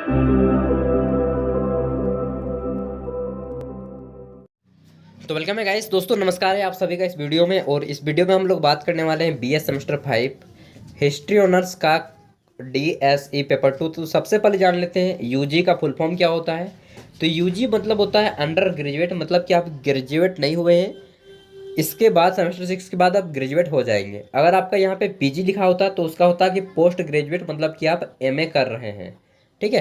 तो वेलकम है गाइस, दोस्तों नमस्कार है आप सभी का इस वीडियो में। और इस वीडियो में हम लोग बात करने वाले हैं बीएस सेमेस्टर 5 हिस्ट्री ऑनर्स का डीएसई पेपर 2। तो सबसे पहले जान लेते हैं यूजी का फुल फॉर्म क्या होता है। तो यूजी मतलब होता है अंडर ग्रेजुएट, मतलब कि आप ग्रेजुएट नहीं हुए हैं, इसके बाद सेमेस्टर 6 के बाद आप ग्रेजुएट हो जाएंगे। अगर आपका यहाँ पे पीजी लिखा होता तो उसका होता कि पोस्ट ग्रेजुएट, मतलब कि आप एमए कर रहे हैं। ठीक है,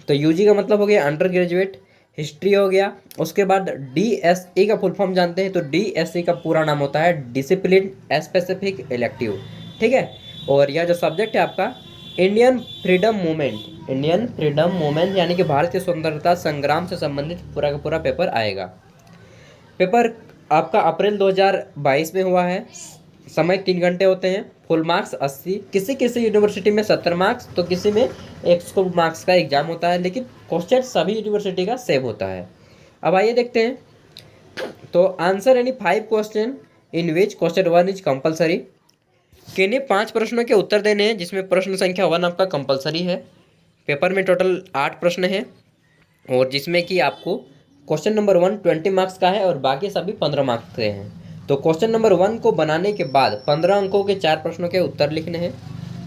तो यूजी का मतलब हो गया अंडर ग्रेजुएट, हिस्ट्री हो गया। उसके बाद डीएसई का फुल फॉर्म जानते हैं, तो डीएसई का पूरा नाम होता है डिसिप्लिन स्पेसिफिक इलेक्टिव। ठीक है, और यह जो सब्जेक्ट है आपका Indian freedom movement, Indian freedom movement यानी कि भारतीय स्वतंत्रता संग्राम से संबंधित पूरा का पूरा पेपर आएगा। पेपर आपका अप्रैल 2022 में हुआ है। समय 3 घंटे होते हैं। फुल मार्क्स 80, किसी किसी यूनिवर्सिटी में 70 मार्क्स, तो किसी में 100 मार्क्स का एग्जाम होता है, लेकिन क्वेश्चन सभी यूनिवर्सिटी का सेम होता है। अब आइए देखते हैं। तो answer any 5 question in which question 1 is compulsory. किन्हीं 5 प्रश्नों के उत्तर देने हैं, जिसमें प्रश्न संख्या 1 आपका कंपलसरी है। पेपर में टोटल 8 प्रश्न हैं, और जिसमें कि आपको क्वेश्चन नंबर 1 20 मार्क्स का है और बाकी सभी 15 मार्क्स के हैं। तो क्वेश्चन नंबर 1 को बनाने के बाद 15 अंकों के 4 प्रश्नों के उत्तर लिखने हैं।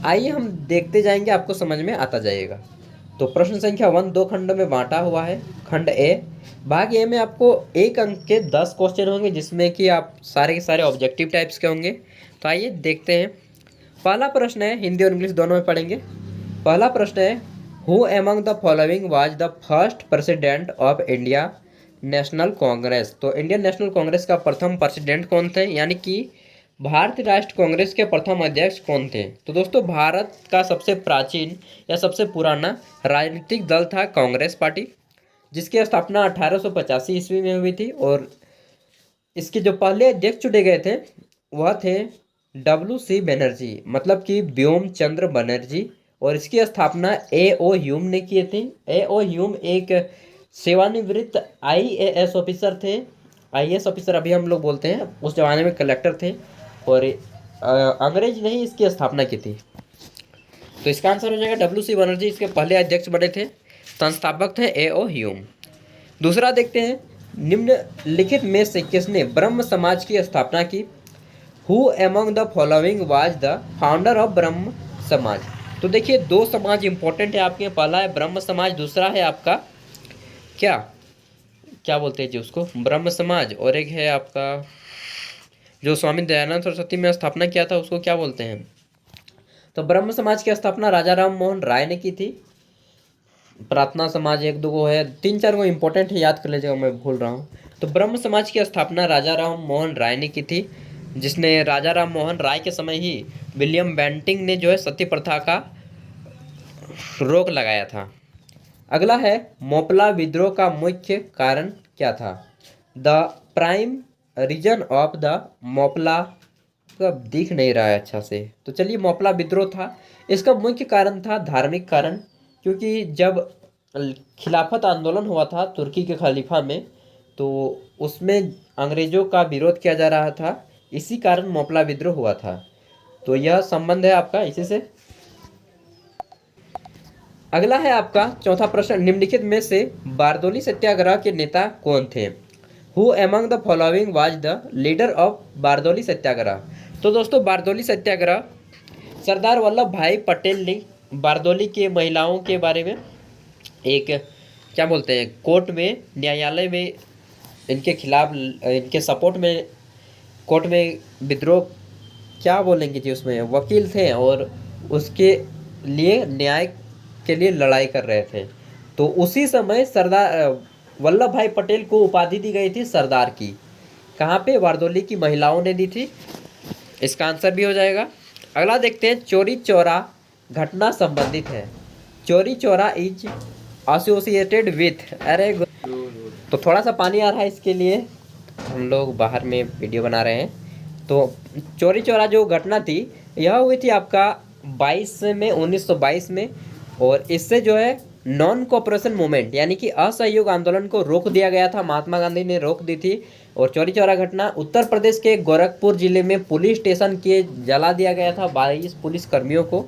आइए हम देखते जाएंगे, आपको समझ में आता जाएगा। तो प्रश्न संख्या 1 2 खंडों में बांटा हुआ है। खंड ए, भाग ए में आपको 1 अंक के 10 क्वेश्चन होंगे, जिसमें कि आप सारे के सारे ऑब्जेक्टिव टाइप्स के होंगे। तो आइए देखते हैं। पहला प्रश्न है, हिंदी और इंग्लिश दोनों में पढ़ेंगे। पहला प्रश्न है, who among the following was the first president of India national Congress. तो इंडियन नेशनल कांग्रेस का प्रथम प्रेसिडेंट कौन थे, यानी कि भारतीय राष्ट्र कांग्रेस के प्रथम अध्यक्ष कौन थे। तो दोस्तों भारत का सबसे प्राचीन या सबसे पुराना राजनीतिक दल था कांग्रेस पार्टी, जिसकी स्थापना 1885 ईस्वी में हुई थी। और इसके जो पहले अध्यक्ष चुने गए थे वह थे WC बनर्जी, मतलब कि व्योम चंद्र बनर्जी। और इसकी स्थापना A.O. ह्यूम ने किए थे। A.O. ह्यूम एक सेवानिवृत्त IAS ऑफिसर थे। IAS ऑफिसर अभी हम लोग बोलते हैं, उस जमाने में कलेक्टर थे, और अंग्रेज ने ही इसकी स्थापना की थी। तो इसका आंसर हो जाएगा WC बनर्जी, इसके पहले अध्यक्ष बने थे। संस्थापक थे A.O. ह्यूम। दूसरा देखते हैं, निम्नलिखित में से किसने ब्रह्म समाज की स्थापना की। Who among the following was the founder of ब्रह्म समाज। तो देखिए 2 समाज इंपॉर्टेंट है आपके। पहला है ब्रह्म समाज, दूसरा है आपका क्या क्या बोलते हैं जी उसको, ब्रह्म समाज। और एक है आपका जो स्वामी दयानंद सरस्वती में स्थापना किया था, उसको क्या बोलते हैं। तो ब्रह्म समाज की स्थापना राजा राम मोहन राय ने की थी। प्रार्थना समाज 1-2 को है, 3-4 को इंपॉर्टेंट है, याद कर लीजिएगा, मैं भूल रहा हूँ। तो ब्रह्म समाज की स्थापना राजा राम मोहन राय ने की थी, जिसने राजा राम मोहन राय के समय ही विलियम बेंटिंग ने जो है सती प्रथा का रोक लगाया था। अगला है, मोपला विद्रोह का मुख्य कारण क्या था। The prime reason of the Moplah, का दिख नहीं रहा है अच्छा से, तो चलिए मोपला विद्रोह था। इसका मुख्य कारण था धार्मिक कारण, क्योंकि जब खिलाफत आंदोलन हुआ था तुर्की के खलीफा में, तो उसमें अंग्रेजों का विरोध किया जा रहा था, इसी कारण मोपला विद्रोह हुआ था। तो यह संबंध है आपका इसी से। अगला है आपका चौथा प्रश्न, निम्नलिखित में से बारदोली सत्याग्रह के नेता कौन थे। Who among the following was the leader of Bardoli Satyagraha. तो दोस्तों बारदोली सत्याग्रह सरदार वल्लभ भाई पटेल ने बारदोली के महिलाओं के बारे में एक क्या बोलते हैं, कोर्ट में, न्यायालय में इनके खिलाफ, इनके सपोर्ट में कोर्ट में विद्रोह, क्या बोलेंगे जी, उसमें वकील थे और उसके लिए न्याय के लिए लड़ाई कर रहे थे। तो उसी समय सरदार वल्लभ भाई पटेल को उपाधि दी गई थी सरदार की। कहाँ पे, बारदोली की महिलाओं ने दी थी। इसका आंसर भी हो जाएगा। अगला देखते हैं, चोरी चौरा घटना संबंधित है। चोरी चौरा इज एसोसिएटेड विथ, अरे तो थोड़ा सा पानी आ रहा है, इसके लिए हम लोग बाहर में वीडियो बना रहे हैं। तो चोरी चौरा जो घटना थी यह हुई थी आपका 22 में 1922 में, और इससे जो है नॉन कोऑपरेशन मूवमेंट यानी कि असहयोग आंदोलन को रोक दिया गया था, महात्मा गांधी ने रोक दी थी। और चौरी चौरा घटना उत्तर प्रदेश के गोरखपुर जिले में पुलिस स्टेशन के जला दिया गया था 22 पुलिस कर्मियों को,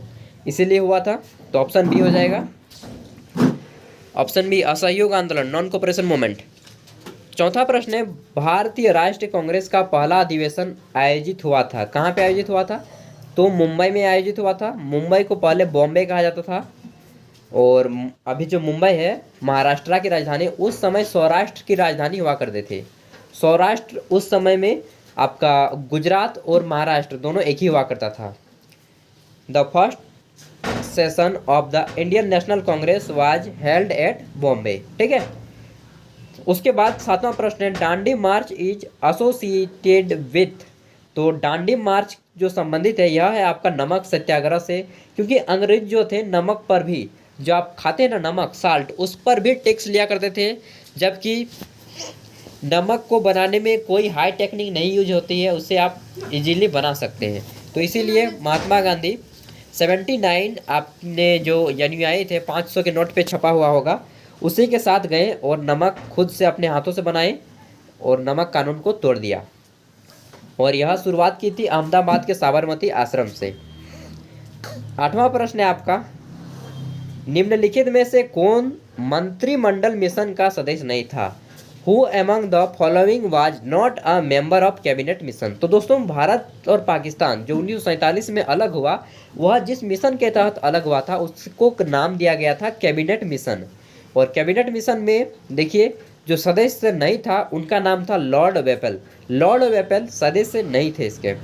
इसीलिए हुआ था। तो ऑप्शन बी हो जाएगा। ऑप्शन बी असहयोग आंदोलन, नॉन कोऑपरेशन मूवमेंट। चौथा प्रश्न है, भारतीय राष्ट्रीय कांग्रेस का पहला अधिवेशन आयोजित हुआ था, कहाँ पे आयोजित हुआ था? तो मुंबई में आयोजित हुआ था। मुंबई को पहले बॉम्बे कहा जाता था, और अभी जो मुंबई है महाराष्ट्र की राजधानी, उस समय सौराष्ट्र की राजधानी हुआ करते थे। सौराष्ट्र उस समय में आपका गुजरात और महाराष्ट्र दोनों एक ही हुआ करता था। The first session of the Indian national Congress was held at Bombay, ठीक है। उसके बाद सातवां प्रश्न है, डांडी मार्च इज एसोसिएटेड विथ। तो डांडी मार्च जो संबंधित है, यह है आपका नमक सत्याग्रह से, क्योंकि अंग्रेज जो थे नमक पर भी, जो आप खाते हैं ना नमक, साल्ट, उस पर भी टैक्स लिया करते थे, जबकि नमक को बनाने में कोई हाई टेक्निक नहीं यूज होती है, उससे आप इजीली बना सकते हैं। तो इसीलिए महात्मा गांधी 79 आपने जो अनुयायी थे 500 के नोट पे छपा हुआ होगा, उसी के साथ गए और नमक खुद से अपने हाथों से बनाए और नमक कानून को तोड़ दिया। और यह शुरुआत की थी अहमदाबाद के साबरमती आश्रम से। आठवां प्रश्न है आपका, निम्नलिखित में से कौन मंत्रिमंडल मिशन का सदस्य नहीं था? Who among the following was not a member of cabinet mission. तो दोस्तों, भारत और पाकिस्तान जो 1947 में अलग हुआ, वह जिस मिशन के तहत अलग हुआ था उसको नाम दिया गया था कैबिनेट मिशन। और कैबिनेट मिशन में देखिए, जो सदस्य नहीं था उनका नाम था लॉर्ड वेपल। लॉर्ड वेपल सदस्य नहीं थे इसके।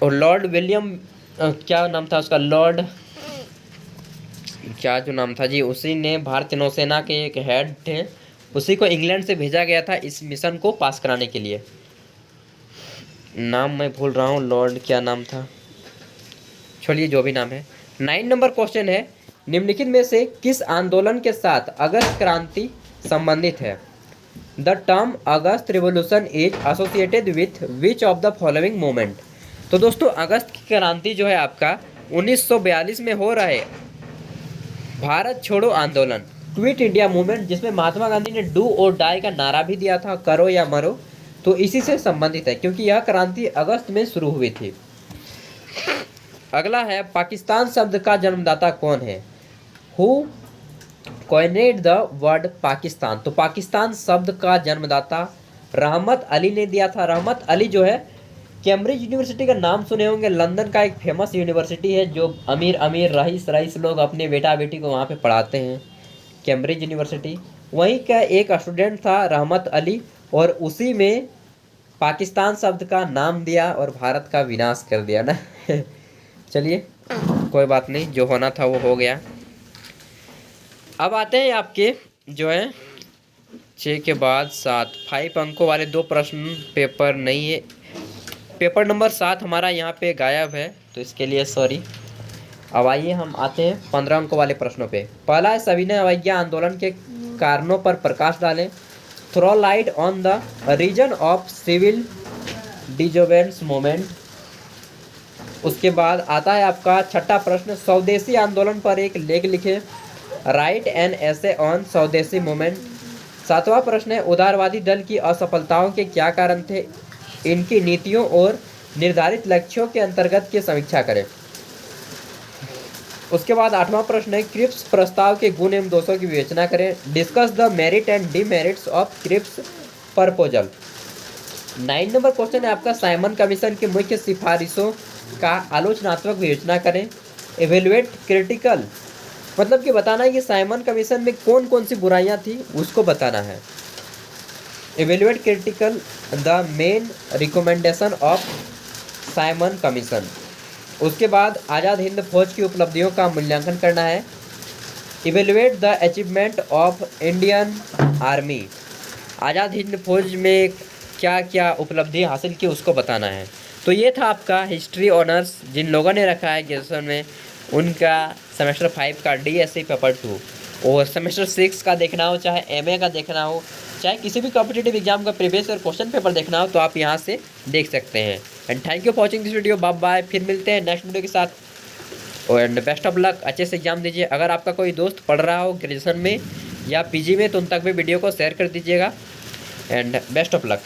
और लॉर्ड विलियम क्या नाम था उसका, लॉर्ड क्या जो नाम था जी, उसी ने भारतीय नौसेना के एक हेड थे, उसी को इंग्लैंड से भेजा गया था इस मिशन को पास कराने के लिए। नाम मैं भूल रहा हूँ, लॉर्ड क्या नाम था, छोड़िए जो भी नाम है। 9 नंबर क्वेश्चन है, निम्नलिखित में से किस आंदोलन के साथ अगस्त क्रांति संबंधित है? The term August revolution is associated with which of the following movement. तो दोस्तों, अगस्त की क्रांति जो है आपका 1942 में हो रहा है भारत छोड़ो आंदोलन, क्विट इंडिया मूवमेंट, जिसमें महात्मा गांधी ने डू और डाई का नारा भी दिया था, करो या मरो। तो इसी से संबंधित है, क्योंकि यह क्रांति अगस्त में शुरू हुई थी। अगला है, पाकिस्तान शब्द का जन्मदाता कौन है? Who coined the word Pakistan. तो पाकिस्तान शब्द का जन्मदाता रहमत अली ने दिया था। रहमत अली जो है, कैम्ब्रिज यूनिवर्सिटी का नाम सुने होंगे, लंदन का एक फेमस यूनिवर्सिटी है, जो अमीर रईस लोग अपने बेटा बेटी को वहाँ पे पढ़ाते हैं, कैम्ब्रिज यूनिवर्सिटी। वहीं का एक स्टूडेंट था रहमत अली, और उसी में पाकिस्तान शब्द का नाम दिया और भारत का विनाश कर दिया ना। चलिए कोई बात नहीं, जो होना था वो हो गया। अब आते हैं आपके जो है 6 के बाद 7 5 अंकों वाले 2 प्रश्न पेपर नहीं है। पेपर नंबर 7 हमारा यहाँ पे गायब है, तो इसके लिए सॉरी। अब आइए हम आते हैं 15 अंकों वाले प्रश्नों पे। पहला है, सविनय अवज्ञा आंदोलन के कारणों पर प्रकाश डालें। Throw light on the reason of civil disobedience movement. उसके बाद आता है आपका छठा प्रश्न, स्वदेशी आंदोलन पर एक लेख लिखें। राइट एन एसे ऑन स्वदेशी मूवमेंट। सातवां प्रश्न है, उदारवादी दल की असफलताओं के क्या कारण थे? इनकी नीतियों और निर्धारित लक्ष्यों के अंतर्गत की समीक्षा करें। उसके बाद 8वां प्रश्न है, क्रिप्स प्रस्ताव के गुण एवं दोषों की विवेचना करें। Discuss the merit and demerits of Cripps proposal. 9 number question है आपका, साइमन कमीशन की मुख्य सिफारिशों का आलोचनात्मक विवेचना करें। इवेलुएट क्रिटिकल, मतलब कि बताना है कि साइमन कमीशन में कौन कौन सी बुराइयां थी उसको बताना है। Evaluate critical the main recommendation of Simon commission. उसके बाद आज़ाद हिंद फौज की उपलब्धियों का मूल्यांकन करना है। Evaluate the achievement of Indian army, Azad Hind Fauj में क्या क्या उपलब्धि हासिल की उसको बताना है। तो ये था आपका हिस्ट्री ऑनर्स। जिन लोगों ने रखा है ग्रेजुएशन में, उनका सेमेस्टर 5 का DSE पेपर 2 और सेमेस्टर 6 का देखना हो, चाहे MA का देखना हो, चाहे किसी भी कॉम्पिटिटिव एग्जाम का प्रीवियस ईयर क्वेश्चन पेपर देखना हो, तो आप यहाँ से देख सकते हैं। And thank you for watching this video. Bye bye, फिर मिलते हैं नेक्स्ट वीडियो के साथ। एंड बेस्ट ऑफ लक, अच्छे से एग्जाम दीजिए। अगर आपका कोई दोस्त पढ़ रहा हो ग्रेजुएशन में या PG में, तो उन तक भी वीडियो को शेयर कर दीजिएगा। And best of luck.